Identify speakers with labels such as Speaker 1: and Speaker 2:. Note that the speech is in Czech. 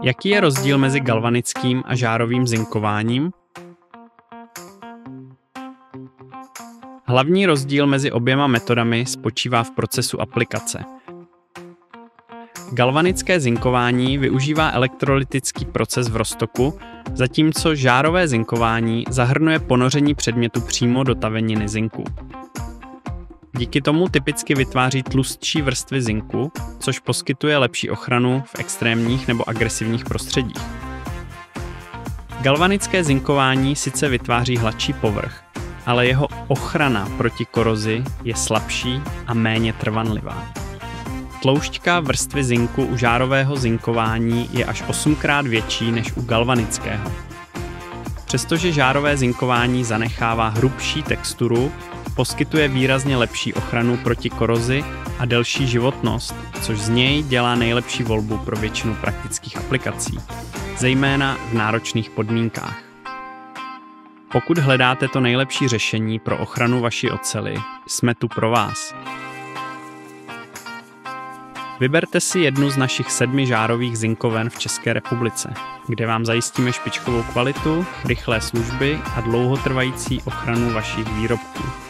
Speaker 1: Jaký je rozdíl mezi galvanickým a žárovým zinkováním? Hlavní rozdíl mezi oběma metodami spočívá v procesu aplikace. Galvanické zinkování využívá elektrolytický proces v roztoku, zatímco žárové zinkování zahrnuje ponoření předmětu přímo do taveniny zinku. Díky tomu typicky vytváří tlustší vrstvy zinku, což poskytuje lepší ochranu v extrémních nebo agresivních prostředích. Galvanické zinkování sice vytváří hladší povrch, ale jeho ochrana proti korozi je slabší a méně trvanlivá. Tloušťka vrstvy zinku u žárového zinkování je až 8krát větší než u galvanického. Přestože žárové zinkování zanechává hrubší texturu, poskytuje výrazně lepší ochranu proti korozi a delší životnost, což z něj dělá nejlepší volbu pro většinu praktických aplikací, zejména v náročných podmínkách. Pokud hledáte to nejlepší řešení pro ochranu vaší oceli, jsme tu pro vás. Vyberte si jednu z našich 7 žárových zinkoven v České republice, kde vám zajistíme špičkovou kvalitu, rychlé služby a dlouhotrvající ochranu vašich výrobků.